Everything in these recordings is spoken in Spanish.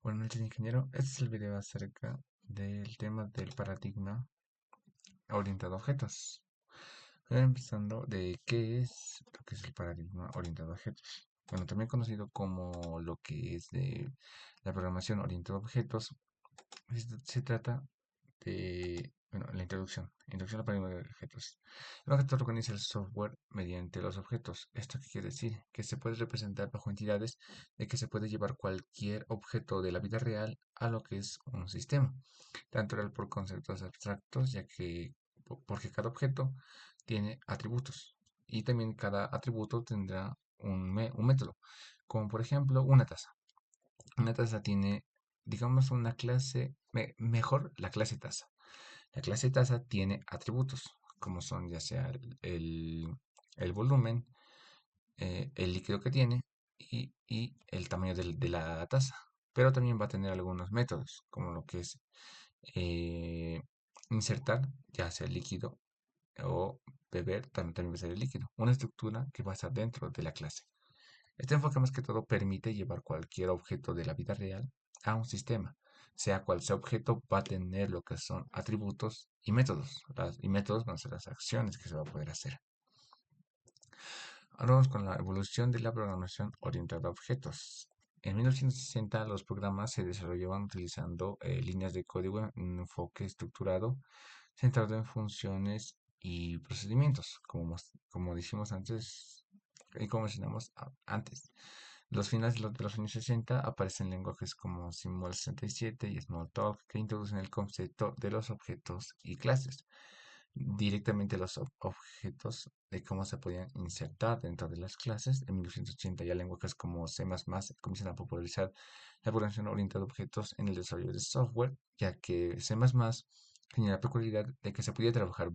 Buenas noches, ingeniero. Este es el video acerca del tema del paradigma orientado a objetos. Voy a ir empezando de qué es lo que es el paradigma orientado a objetos. Bueno, también conocido como lo que es de la programación orientada a objetos, se trata bueno, la introducción al paradigma de objetos. El objeto organiza el software mediante los objetos. ¿Esto qué quiere decir? Que se puede representar bajo entidades de que se puede llevar cualquier objeto de la vida real a lo que es un sistema, tanto real por conceptos abstractos, ya que porque cada objeto tiene atributos y también cada atributo tendrá un método, como por ejemplo una taza. Una taza tiene, digamos, una clase, mejor la clase taza. La clase taza tiene atributos, como son ya sea el volumen, el líquido que tiene y el tamaño de la taza. Pero también va a tener algunos métodos, como lo que es eh, insertar, ya sea el líquido o beber, también va a ser el líquido. Una estructura que va a estar dentro de la clase. Este enfoque más que todo permite llevar cualquier objeto de la vida real a un sistema. Sea cual sea objeto, va a tener lo que son atributos y métodos. Y métodos van a ser las acciones que se va a poder hacer. Ahora vamos con la evolución de la programación orientada a objetos. En 1960 los programas se desarrollaban utilizando líneas de código en un enfoque estructurado centrado en funciones y procedimientos, como dijimos antes y como mencionamos antes. Los finales de los años 60 aparecen lenguajes como Symbol 67 y Smalltalk que introducen el concepto de los objetos y clases directamente los objetos de cómo se podían insertar dentro de las clases. En 1980 ya lenguajes como C++ comienzan a popularizar la programación orientada a objetos en el desarrollo de software, ya que C++ tenía la peculiaridad de que se podía trabajar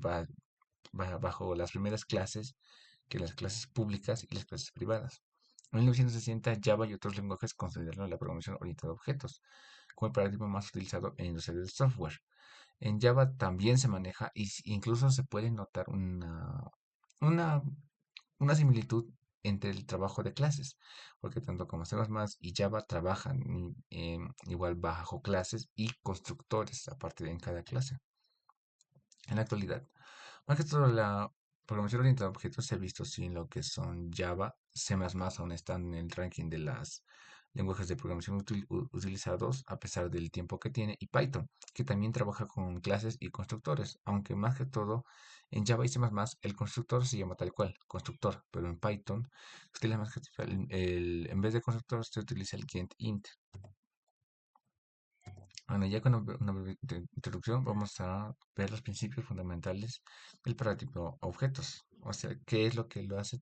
bajo las primeras clases, que las clases públicas y las clases privadas. En 1960 Java y otros lenguajes consideraron la programación orientada a objetos como el paradigma más utilizado en la industria del software. En Java también se maneja y incluso se puede notar una, una similitud entre el trabajo de clases, porque tanto como C++ y Java trabajan igual bajo clases y constructores aparte de en cada clase. En la actualidad, más que todo la programación orientada a objetos se ha visto sin lo que son Java, C++ aún están en el ranking de las lenguajes de programación utilizados a pesar del tiempo que tiene, y Python, que también trabaja con clases y constructores, aunque más que todo en Java y C++ el constructor se llama tal cual, constructor, pero en Python se utiliza más que en vez de constructor se utiliza el getInt. Bueno, ya con una breve introducción vamos a ver los principios fundamentales del paradigma objetos. O sea, qué es lo que lo hace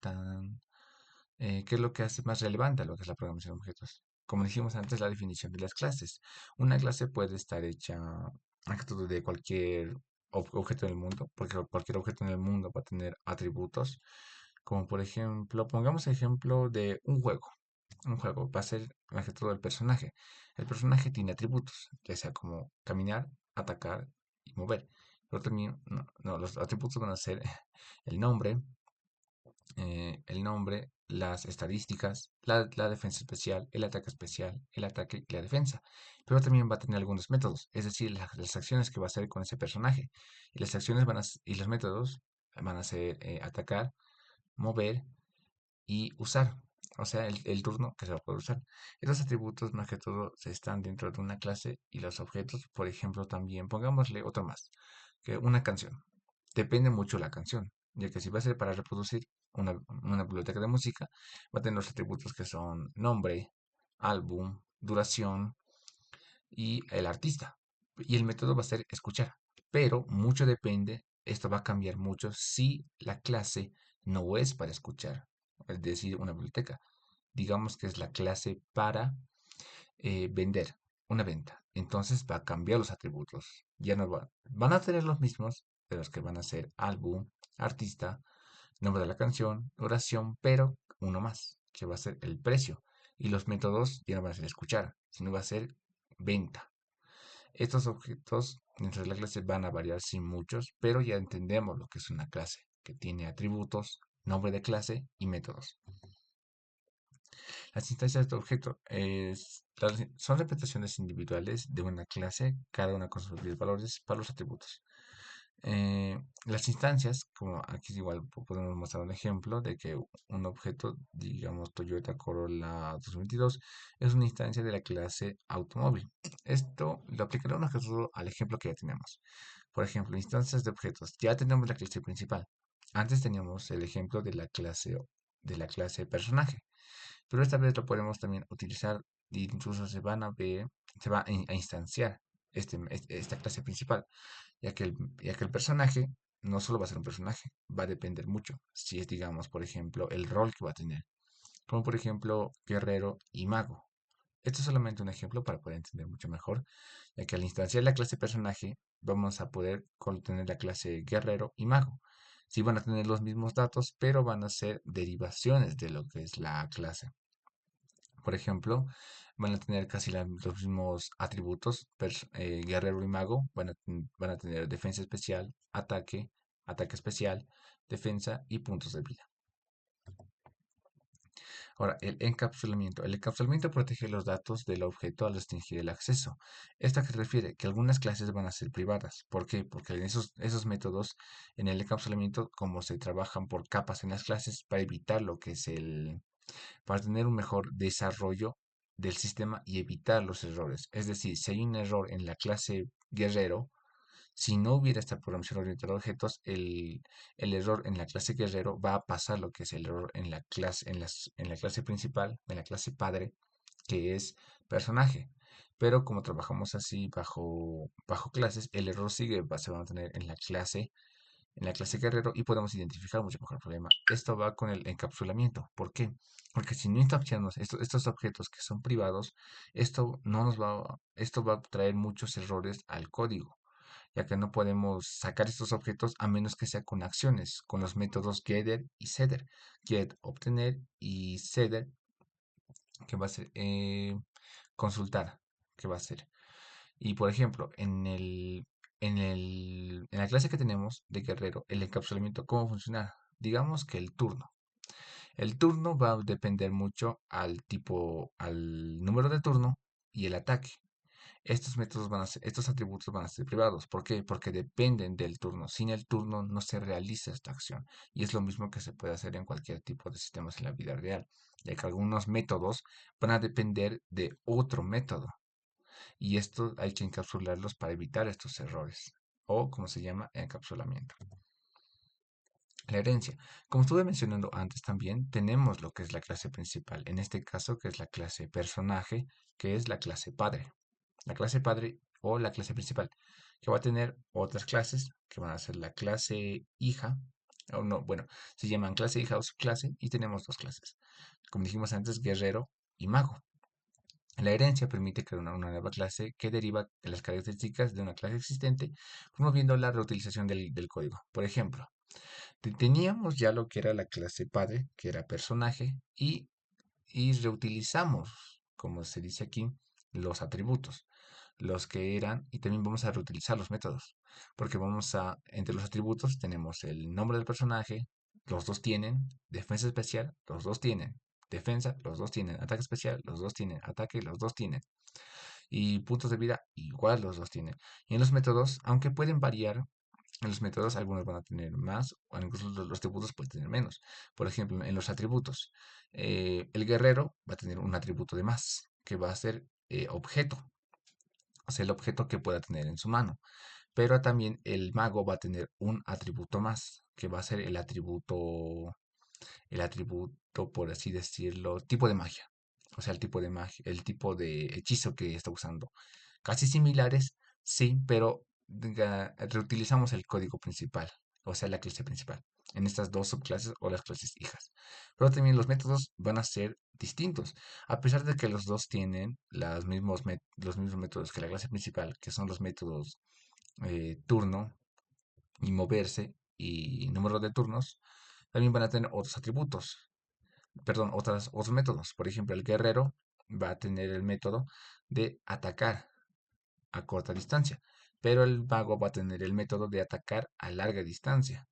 qué es lo que hace más relevante a lo que es la programación de objetos. Como dijimos antes, la definición de las clases. Una clase puede estar hecha más que todo de cualquier objeto del mundo, porque cualquier objeto en el mundo va a tener atributos, como por ejemplo, pongamos ejemplo de un juego va a ser más que todo el personaje. El personaje tiene atributos, ya sea como caminar, atacar y mover. Pero también, no, los atributos van a ser el nombre, las estadísticas, la defensa especial, el ataque especial, el ataque y la defensa. Pero también va a tener algunos métodos, es decir, las acciones que va a hacer con ese personaje. Y las acciones y los métodos van a ser atacar, mover y usar, o sea, el turno que se va a poder usar. Estos atributos más que todo están dentro de una clase y los objetos, por ejemplo, también pongámosle otro más, que una canción. Depende mucho la canción, ya que si va a ser para reproducir una biblioteca de música, va a tener los atributos que son nombre, álbum, duración y el artista. Y el método va a ser escuchar. Pero mucho depende, esto va a cambiar mucho si la clase no es para escuchar, es decir, una biblioteca. Digamos que es la clase para vender, una venta. Entonces va a cambiar los atributos. Ya no van a tener los mismos, pero los que van a ser álbum, artista, nombre de la canción, duración, pero uno más, que va a ser el precio. Y los métodos ya no van a ser escuchar, sino va a ser venta. Estos objetos dentro de la clase van a variar sin muchos, pero ya entendemos lo que es una clase, que tiene atributos, nombre de clase y métodos. Las instancias de objeto son representaciones individuales de una clase, cada una con sus propios valores para los atributos. Las instancias, como aquí igual podemos mostrar un ejemplo de que un objeto, digamos Toyota Corolla 2022, es una instancia de la clase automóvil. Esto lo aplicaremos al ejemplo que ya tenemos. Por ejemplo, instancias de objetos. Ya tenemos la clase principal. Antes teníamos el ejemplo de la clase personaje, pero esta vez lo podemos también utilizar e incluso se va a instanciar esta clase principal, ya que el personaje no solo va a ser un personaje, va a depender mucho si es, digamos, por ejemplo, el rol que va a tener, como por ejemplo, guerrero y mago. Esto es solamente un ejemplo para poder entender mucho mejor, ya que al instanciar la clase personaje, vamos a poder tener la clase guerrero y mago. Sí van a tener los mismos datos, pero van a ser derivaciones de lo que es la clase. Por ejemplo, van a tener casi los mismos atributos. Guerrero y mago van a tener defensa especial, ataque especial, defensa y puntos de vida. Ahora, el encapsulamiento. El encapsulamiento protege los datos del objeto al restringir el acceso. ¿Esto a qué se refiere? Que algunas clases van a ser privadas. ¿Por qué? Porque en esos métodos, en el encapsulamiento, como se trabajan por capas en las clases, para evitar lo que es para tener un mejor desarrollo del sistema y evitar los errores. Es decir, si hay un error en la clase guerrero, si no hubiera esta programación orientada a objetos, el error en la clase guerrero va a pasar lo que es el error en la clase, en la clase principal, en la clase padre, que es personaje. Pero como trabajamos así bajo clases, el error se va a mantener en la clase guerrero y podemos identificar mucho mejor el problema. Esto va con el encapsulamiento. ¿Por qué? Porque si no encapsulamos estos objetos que son privados, esto va a traer muchos errores al código, ya que no podemos sacar estos objetos a menos que sea con acciones, con los métodos getter y setter. Get, obtener, y setter, que va a ser consultar, que va a ser. Y por ejemplo, en la clase que tenemos de guerrero, el encapsulamiento, ¿cómo funciona? Digamos que el turno. El turno va a depender mucho al número de turno y el ataque. Estos atributos van a ser privados. ¿Por qué? Porque dependen del turno. Sin el turno no se realiza esta acción. Y es lo mismo que se puede hacer en cualquier tipo de sistemas en la vida real, ya que algunos métodos van a depender de otro método. Y esto hay que encapsularlos para evitar estos errores, o como se llama, encapsulamiento. La herencia. Como estuve mencionando antes también, tenemos lo que es la clase principal, en este caso que es la clase personaje, que es la clase padre. La clase padre o la clase principal, que va a tener otras clases, que van a ser la clase hija, o no, bueno, se llaman clase hija o subclase, y tenemos dos clases. Como dijimos antes, guerrero y mago. La herencia permite crear una nueva clase que deriva de las características de una clase existente, promoviendo la reutilización del código. Por ejemplo, teníamos ya lo que era la clase padre, que era personaje, y reutilizamos, como se dice aquí, los atributos, los que eran, y también vamos a reutilizar los métodos, porque entre los atributos tenemos el nombre del personaje, los dos tienen, defensa especial, los dos tienen, defensa, los dos tienen, ataque especial, los dos tienen, ataque, los dos tienen, y puntos de vida, igual los dos tienen. Y en los métodos, aunque pueden variar, en los métodos algunos van a tener más, o incluso los atributos pueden tener menos. Por ejemplo, en los atributos, el guerrero va a tener un atributo de más, que va a ser objeto, o sea, el objeto que pueda tener en su mano. Pero también el mago va a tener un atributo más, que va a ser el atributo, por así decirlo, tipo de magia. O sea, el tipo de magia, el tipo de hechizo que está usando. Casi similares, sí, pero reutilizamos el código principal, o sea, la clase principal, en estas dos subclases o las clases hijas. Pero también los métodos van a ser distintos, a pesar de que los dos tienen los mismos métodos que la clase principal, que son los métodos turno y moverse y número de turnos. También van a tener otros atributos, perdón, otros métodos. Por ejemplo, el guerrero va a tener el método de atacar a corta distancia, pero el mago va a tener el método de atacar a larga distancia.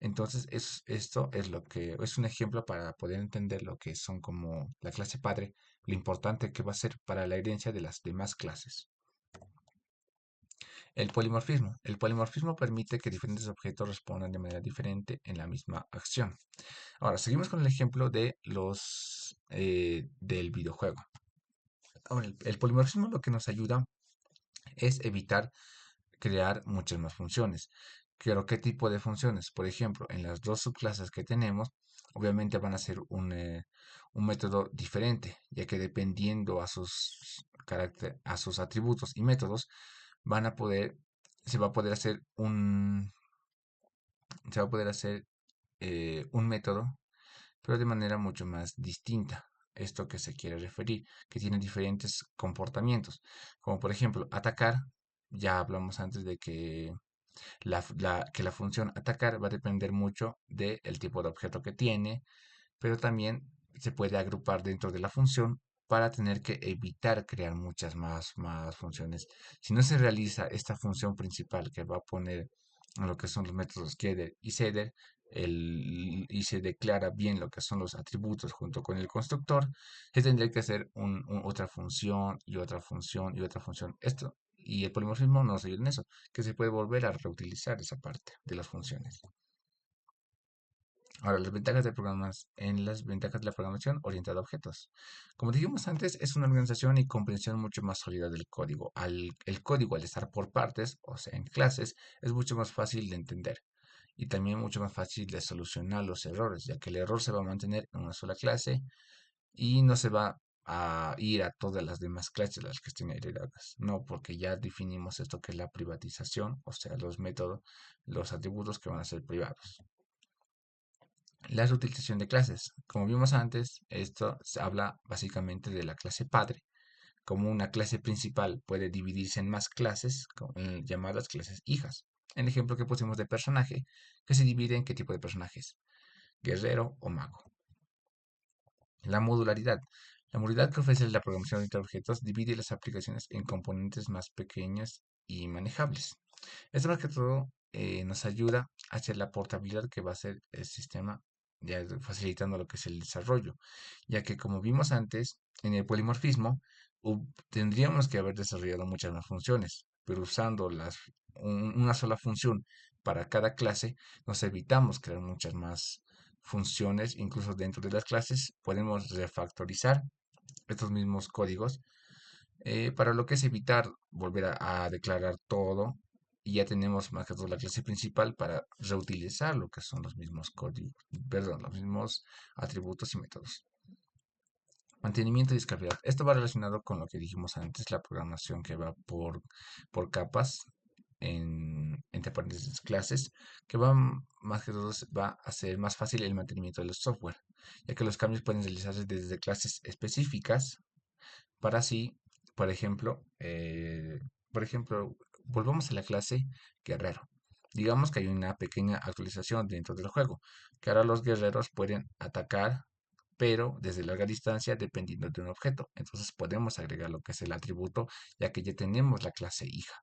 Entonces, esto es lo que es un ejemplo para poder entender lo que son como la clase padre, lo importante que va a ser para la herencia de las demás clases. El polimorfismo. El polimorfismo permite que diferentes objetos respondan de manera diferente en la misma acción. Ahora, seguimos con el ejemplo de los del videojuego. Ahora, el polimorfismo lo que nos ayuda es evitar crear muchas más funciones. Pero, ¿qué tipo de funciones? Por ejemplo, en las dos subclases que tenemos, obviamente van a ser un método diferente, ya que dependiendo a sus atributos y métodos, van a poder, se va a poder hacer se va a poder hacer un método, pero de manera mucho más distinta. Esto que se quiere referir, que tiene diferentes comportamientos, como por ejemplo atacar. Ya hablamos antes de que que la función atacar va a depender mucho del tipo de objeto que tiene, pero también se puede agrupar dentro de la función para tener que evitar crear muchas más funciones. Si no se realiza esta función principal que va a poner en lo que son los métodos getter y setter, y se declara bien lo que son los atributos junto con el constructor, se tendría que hacer otra función y otra función y otra función. Esto y el polimorfismo nos ayuda en eso, que se puede volver a reutilizar esa parte de las funciones. Ahora, las ventajas de programas en las ventajas de la programación orientada a objetos. Como dijimos antes, es una organización y comprensión mucho más sólida del código. El código, al estar por partes, o sea, en clases, es mucho más fácil de entender y también mucho más fácil de solucionar los errores, ya que el error se va a mantener en una sola clase y no se va a ir a todas las demás clases las que estén heredadas. No, porque ya definimos esto que es la privatización, o sea, los métodos, los atributos que van a ser privados. La reutilización de clases. Como vimos antes, esto se habla básicamente de la clase padre. Como una clase principal puede dividirse en más clases, llamadas clases hijas. El ejemplo que pusimos de personaje, que se divide en qué tipo de personajes, guerrero o mago. La modularidad. La modularidad que ofrece la programación de objetos divide las aplicaciones en componentes más pequeños y manejables. Esto más que todo nos ayuda a hacer la portabilidad que va a hacer el sistema, ya facilitando lo que es el desarrollo, ya que como vimos antes, en el polimorfismo tendríamos que haber desarrollado muchas más funciones, pero usando una sola función para cada clase, nos evitamos crear muchas más funciones, incluso dentro de las clases podemos refactorizar estos mismos códigos para lo que es evitar volver a declarar todo y ya tenemos más que todo la clase principal para reutilizar lo que son los mismos códigos, perdón, los mismos atributos y métodos. Mantenimiento y escalabilidad. Esto va relacionado con lo que dijimos antes, la programación que va por capas entre paréntesis clases, que va más que todo va a hacer más fácil el mantenimiento del software, ya que los cambios pueden realizarse desde clases específicas para así, por ejemplo, eh, por ejemplo, volvamos a la clase guerrero. Digamos que hay una pequeña actualización dentro del juego, que ahora los guerreros pueden atacar, pero desde larga distancia dependiendo de un objeto. Entonces podemos agregar lo que es el atributo, ya que ya tenemos la clase hija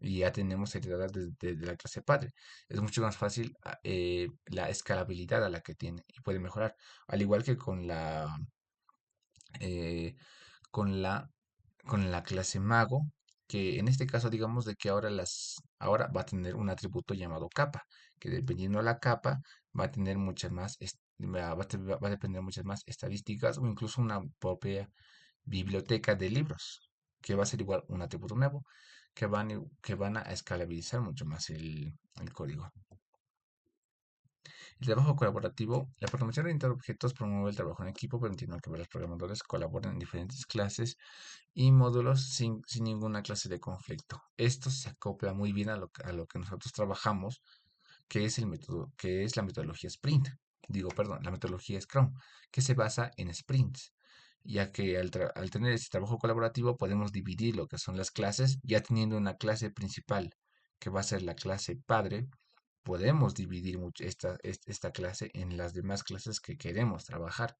y ya tenemos heredada desde la clase padre. Es mucho más fácil la escalabilidad a la que tiene y puede mejorar, al igual que eh, con la, con la clase mago, que en este caso digamos de que ahora va a tener un atributo llamado capa, que dependiendo de la capa va a tener muchas más, va a depender muchas más estadísticas o incluso una propia biblioteca de libros, que va a ser igual un atributo nuevo, que van a escalabilizar mucho más el código. El trabajo colaborativo. La programación orientada a objetos promueve el trabajo en equipo, permitiendo que varios programadores colaboren en diferentes clases y módulos sin ninguna clase de conflicto. Esto se acopla muy bien a lo que nosotros trabajamos, que es el método, que es la metodología Sprint. Digo, perdón, la metodología Scrum, que se basa en sprints, ya que al tener este trabajo colaborativo podemos dividir lo que son las clases, ya teniendo una clase principal, que va a ser la clase padre, podemos dividir esta clase en las demás clases que queremos trabajar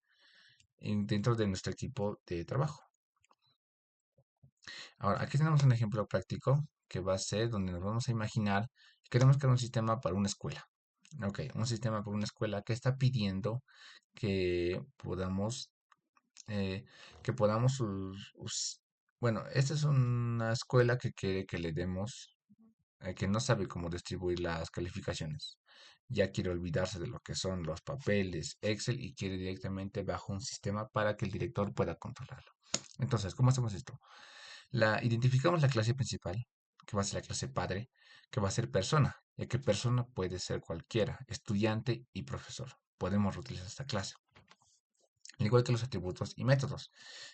dentro de nuestro equipo de trabajo. Ahora, aquí tenemos un ejemplo práctico que va a ser donde nos vamos a imaginar que queremos crear un sistema para una escuela. Ok, un sistema por una escuela que está pidiendo que podamos, eh, bueno, esta es una escuela que quiere que le demos, que no sabe cómo distribuir las calificaciones. Ya quiere olvidarse de lo que son los papeles, Excel y quiere directamente bajo un sistema para que el director pueda controlarlo. Entonces, ¿cómo hacemos esto? Identificamos la clase principal, que va a ser la clase padre, que va a ser persona, ya que persona puede ser cualquiera, estudiante y profesor. Podemos reutilizar esta clase, al igual que los atributos y métodos.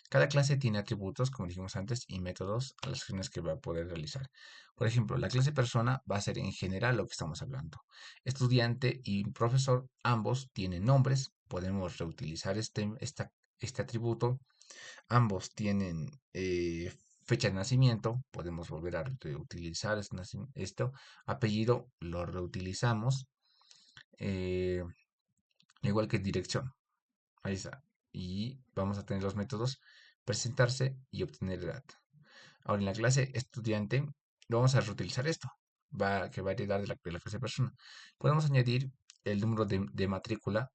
Cada clase tiene atributos, como dijimos antes, y métodos a las acciones que va a poder realizar. Por ejemplo, la clase persona va a ser en general lo que estamos hablando. Estudiante y profesor, ambos tienen nombres. Podemos reutilizar este atributo. Ambos tienen fecha de nacimiento. Podemos volver a reutilizar esto. Apellido lo reutilizamos. eh, igual que dirección. Ahí está. Y vamos a tener los métodos presentarse y obtener edad. Ahora en la clase estudiante vamos a reutilizar esto, que va a heredar de la clase persona. Podemos añadir el número de matrícula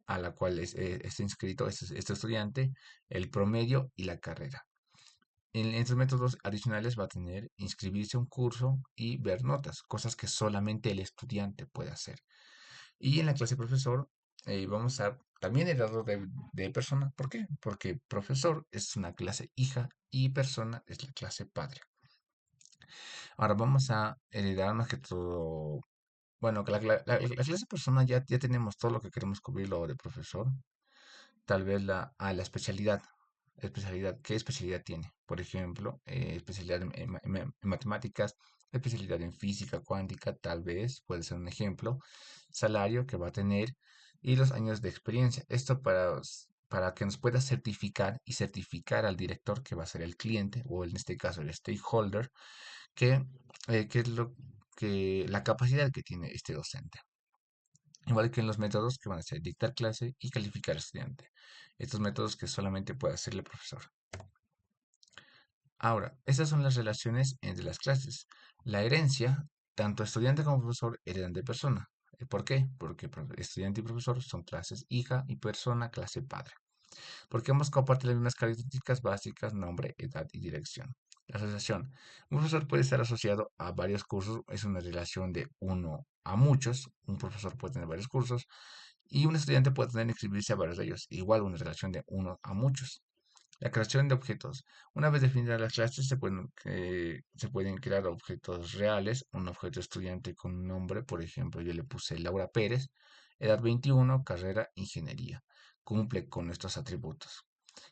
a la cual está inscrito este estudiante, el promedio y la carrera. En estos métodos adicionales va a tener inscribirse a un curso y ver notas, cosas que solamente el estudiante puede hacer. Y en la clase profesor vamos a también heredado de persona. ¿Por qué? Porque profesor es una clase hija y persona es la clase padre. Ahora vamos a heredar más que todo. Bueno, que la clase persona ya tenemos todo lo que queremos cubrir lo de profesor. Tal vez la especialidad. Especialidad, ¿qué especialidad tiene? Por ejemplo, especialidad en matemáticas, especialidad en física cuántica, tal vez, puede ser un ejemplo. Salario que va a tener y los años de experiencia. Esto para que nos pueda certificar y certificar al director que va a ser el cliente o en este caso el stakeholder, que, que es la capacidad que tiene este docente. Igual que en los métodos que van a ser dictar clase y calificar al estudiante. Estos métodos que solamente puede hacer el profesor. Ahora, estas son las relaciones entre las clases. La herencia, tanto estudiante como profesor heredan de persona. ¿Por qué? Porque estudiante y profesor son clases hija y persona clase padre. Porque ambos comparten las mismas características básicas, nombre, edad y dirección. La asociación. Un profesor puede estar asociado a varios cursos, es una relación de uno a muchos. Un profesor puede tener varios cursos y un estudiante puede tener inscribirse a varios de ellos, igual una relación de uno a muchos. La creación de objetos. Una vez definidas las clases, se pueden crear objetos reales. Un objeto estudiante con un nombre, por ejemplo, yo le puse Laura Pérez, edad 21, carrera ingeniería. Cumple con estos atributos.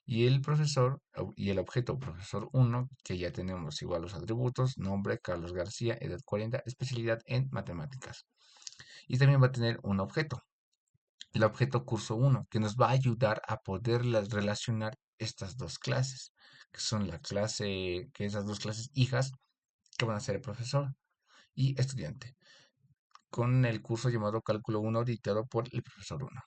Y el profesor y el objeto profesor 1, que ya tenemos igual los atributos, nombre Carlos García, edad 40, especialidad en matemáticas. Y también va a tener un objeto, el objeto curso 1, que nos va a ayudar a poderlas relacionar estas dos clases, que son que esas dos clases hijas que van a ser el profesor y estudiante, con el curso llamado Cálculo 1 dictado por el profesor 1.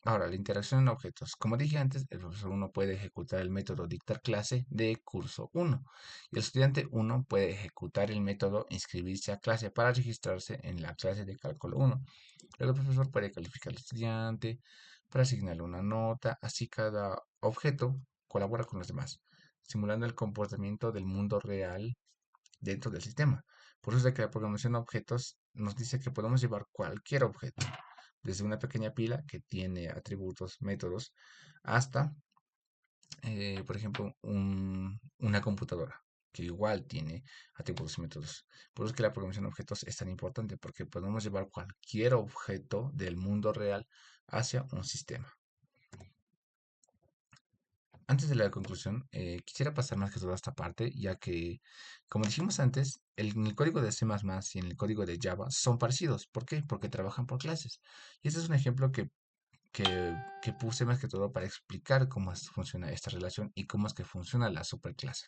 Ahora, la interacción en objetos. Como dije antes, el profesor 1 puede ejecutar el método dictar clase de curso 1 y el estudiante 1 puede ejecutar el método inscribirse a clase para registrarse en la clase de cálculo 1. Luego el profesor puede calificar al estudiante para asignarle una nota, así cada objeto colabora con los demás, simulando el comportamiento del mundo real dentro del sistema. Por eso es de que la programación de objetos nos dice que podemos llevar cualquier objeto, desde una pequeña pila que tiene atributos, métodos, hasta, por ejemplo, una computadora que igual tiene atributos y métodos. Por eso es que la programación de objetos es tan importante, porque podemos llevar cualquier objeto del mundo real hacia un sistema. Antes de la conclusión, quisiera pasar más que todo a esta parte, ya que, como dijimos antes, en el código de C++ y en el código de Java son parecidos. ¿Por qué? Porque trabajan por clases. Y este es un ejemplo que puse más que todo para explicar funciona esta relación y cómo es que funciona la superclase.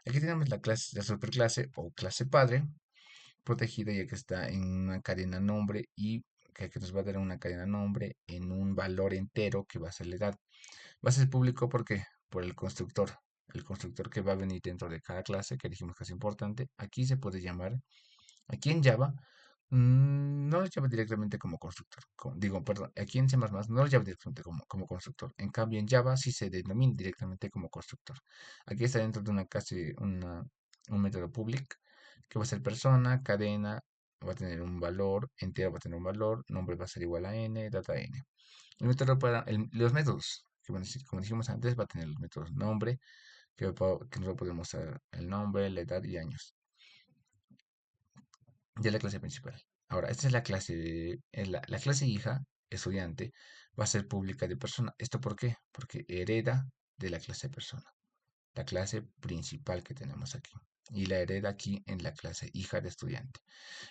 Aquí tenemos la superclase o clase padre, protegida ya que está en una cadena nombre y que nos va a dar una cadena nombre en un valor entero que va a ser la edad. Va a ser público porque por el constructor que va a venir dentro de cada clase, que dijimos que es importante. Aquí se puede llamar, aquí en Java, No los llama directamente como constructor. Digo, perdón, aquí en C++ no los llama directamente como constructor. En cambio, en Java sí se denomina directamente como constructor. Aquí está dentro de una clase, un método public, que va a ser persona, cadena, va a tener un valor, entero va a tener un valor, nombre va a ser igual a n, data n. Los métodos, que van a decir, como dijimos antes, va a tener los métodos nombre, que nos va a poder mostrar el nombre, la edad y años de la clase principal. Ahora, esta es la clase, la clase hija, estudiante, va a ser pública de persona. ¿Esto por qué? Porque hereda de la clase persona, la clase principal que tenemos aquí. Y la hereda aquí en la clase hija de estudiante.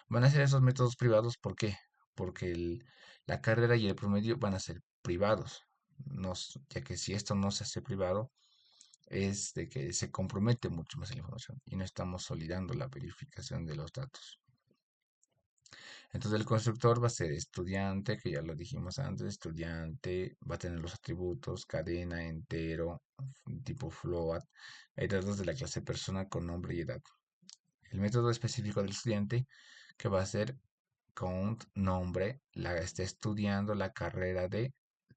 Van a ser esos métodos privados, ¿por qué? Porque la carrera y el promedio van a ser privados. Ya que si esto no se hace privado, es de que se compromete mucho más la información y no estamos solidando la verificación de los datos. Entonces el constructor va a ser estudiante, que ya lo dijimos antes, estudiante, va a tener los atributos, cadena, entero, tipo float, hay datos de la clase persona con nombre y edad. El método específico del estudiante, que va a ser count, nombre, está estudiando la carrera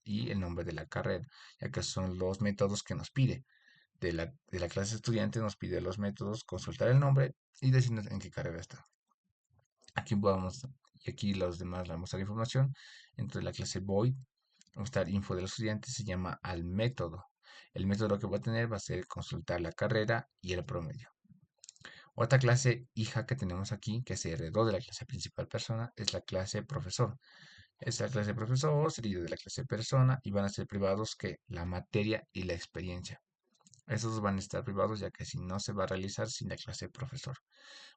y el nombre de la carrera, ya que son los métodos que nos pide. De la clase estudiante nos pide los métodos, consultar el nombre y decirnos en qué carrera está. Aquí vamos, y aquí los demás le vamos a mostrar información. Entre la clase void, vamos a mostrar info de los estudiantes, se llama al método. El método que va a tener va a ser consultar la carrera y el promedio. Otra clase hija que tenemos aquí, que se heredó de la clase principal persona, es la clase profesor. Esta clase profesor sería de la clase persona y van a ser privados que la materia y la experiencia. Estos dos van a estar privados ya que si no se va a realizar sin la clase profesor.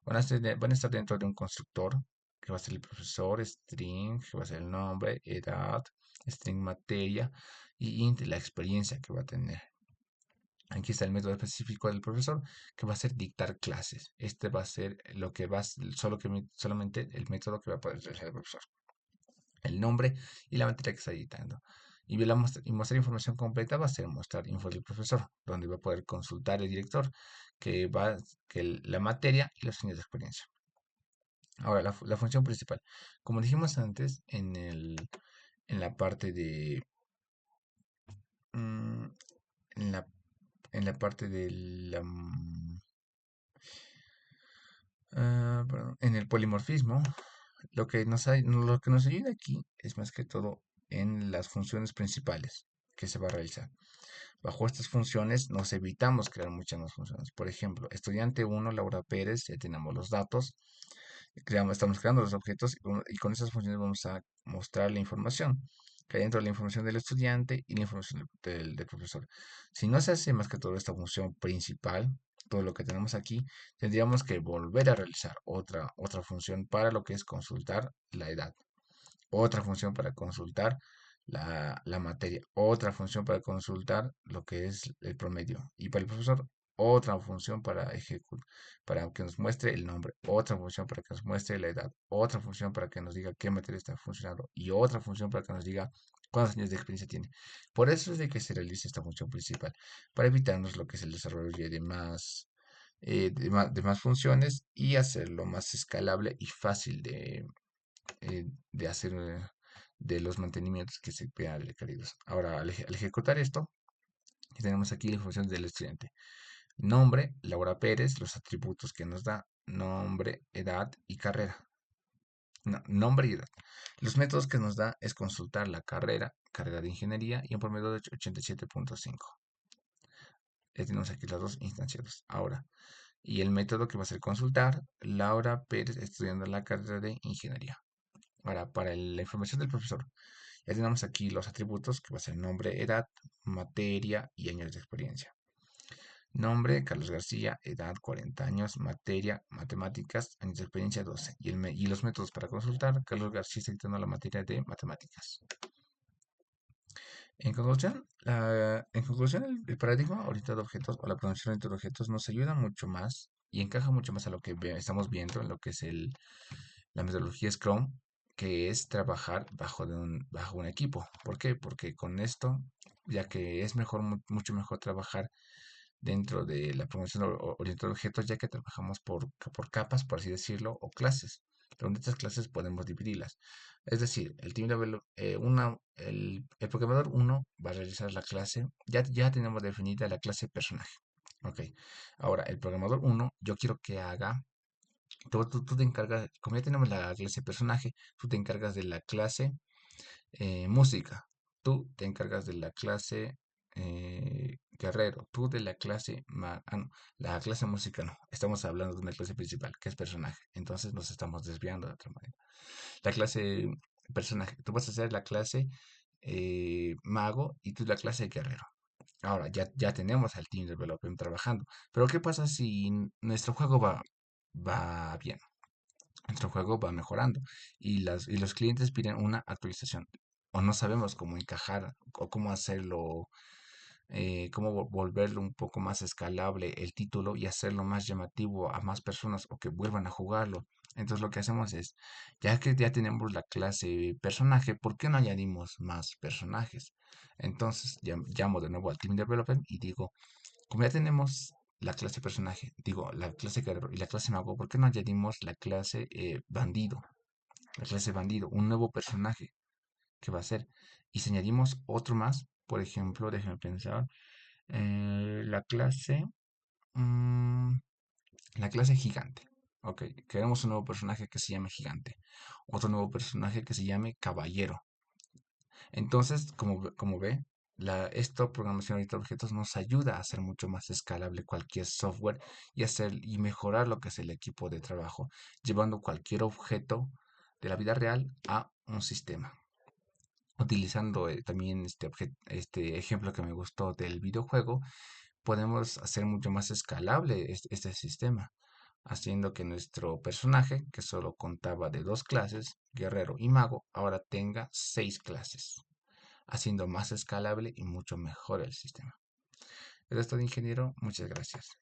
Van a estar dentro de un constructor que va a ser el profesor, string, que va a ser el nombre, edad, string materia y int la experiencia que va a tener. Aquí está el método específico del profesor que va a ser dictar clases. Este va a ser lo que va a, solamente el método que va a poder realizar el profesor. El nombre y la materia que está editando. Y mostrar información completa va a ser mostrar info del profesor, donde va a poder consultar el director la materia y los años de experiencia. Ahora, la función principal. Como dijimos antes, en la parte de... mm, en la, en la parte de la... perdón, en el polimorfismo, lo que nos ayuda aquí es más que todo en las funciones principales que se va a realizar. Bajo estas funciones nos evitamos crear muchas más funciones. Por ejemplo, estudiante 1, Laura Pérez, ya tenemos los datos, estamos creando los objetos y con esas funciones vamos a mostrar la información que hay dentro de la información del estudiante y la información del profesor. Si no se hace más que todo esta función principal, todo lo que tenemos aquí, tendríamos que volver a realizar otra función para lo que es consultar la edad, otra función para consultar la materia, otra función para consultar lo que es el promedio y para el profesor otra función para que nos muestre el nombre, otra función para que nos muestre la edad, otra función para que nos diga qué materia está funcionando y otra función para que nos diga cuántos años de experiencia tiene. Por eso es de que se realiza esta función principal, para evitarnos lo que es el desarrollo de más funciones y hacerlo más escalable y fácil de hacer de los mantenimientos que se vean requeridos. Ahora, al ejecutar esto, tenemos aquí la información del estudiante. Nombre, Laura Pérez, los atributos que nos da, nombre, edad y carrera. No, nombre y edad. Los métodos que nos da es consultar la carrera de ingeniería y un promedio de 87.5. Ya tenemos aquí las dos instanciadas. Ahora, y el método que va a ser consultar, Laura Pérez estudiando la carrera de ingeniería. Ahora, para la información del profesor, ya tenemos aquí los atributos, que va a ser nombre, edad, materia y años de experiencia. Nombre, Carlos García, edad 40 años, materia, matemáticas, años de experiencia 12. Y los métodos para consultar, Carlos García está dictando la materia de matemáticas. En conclusión, el paradigma orientado a objetos o la programación orientada a objetos nos ayuda mucho más y encaja mucho más a lo que estamos viendo en lo que es la metodología Scrum, que es trabajar bajo un equipo. ¿Por qué? Porque con esto, ya que es mucho mejor trabajar dentro de la programación orientada a objetos, ya que trabajamos por capas, por así decirlo, o clases. donde estas clases podemos dividirlas. Es decir, el programador uno va a realizar la clase, ya tenemos definida la clase personaje. Ok, ahora el programador uno yo quiero que haga, tú te encargas, como ya tenemos la clase personaje, tú te encargas de la clase música, tú te encargas de la clase guerrero, tú de la clase, no, la clase música no, estamos hablando de una clase principal, que es personaje, entonces nos estamos desviando de otra manera. La clase personaje, tú vas a hacer la clase mago y tú la clase guerrero. Ahora, ya tenemos al Team Development trabajando, pero ¿qué pasa si nuestro juego va bien? Nuestro juego va mejorando y los clientes piden una actualización o no sabemos cómo encajar o cómo hacerlo, cómo volverlo un poco más escalable el título y hacerlo más llamativo a más personas o que vuelvan a jugarlo. Entonces lo que hacemos es, ya que ya tenemos la clase personaje, ¿por qué no añadimos más personajes? Entonces llamo de nuevo al Team Development y digo, como ya tenemos la clase personaje, digo, la clase guerrero y la clase mago, ¿por qué no añadimos la clase bandido? La clase bandido, un nuevo personaje que va a ser. Y si añadimos otro más, por ejemplo, déjenme pensar, la clase, mm, la clase gigante. Ok, queremos un nuevo personaje que se llame gigante. Otro nuevo personaje que se llame caballero. Entonces, como ve, esta programación orientada a objetos nos ayuda a hacer mucho más escalable cualquier software y mejorar lo que es el equipo de trabajo, llevando cualquier objeto de la vida real a un sistema. Utilizando también este ejemplo que me gustó del videojuego, podemos hacer mucho más escalable este sistema, haciendo que nuestro personaje, que solo contaba de dos clases, guerrero y mago, ahora tenga 6 clases, haciendo más escalable y mucho mejor el sistema. Eso es todo, ingeniero. Muchas gracias.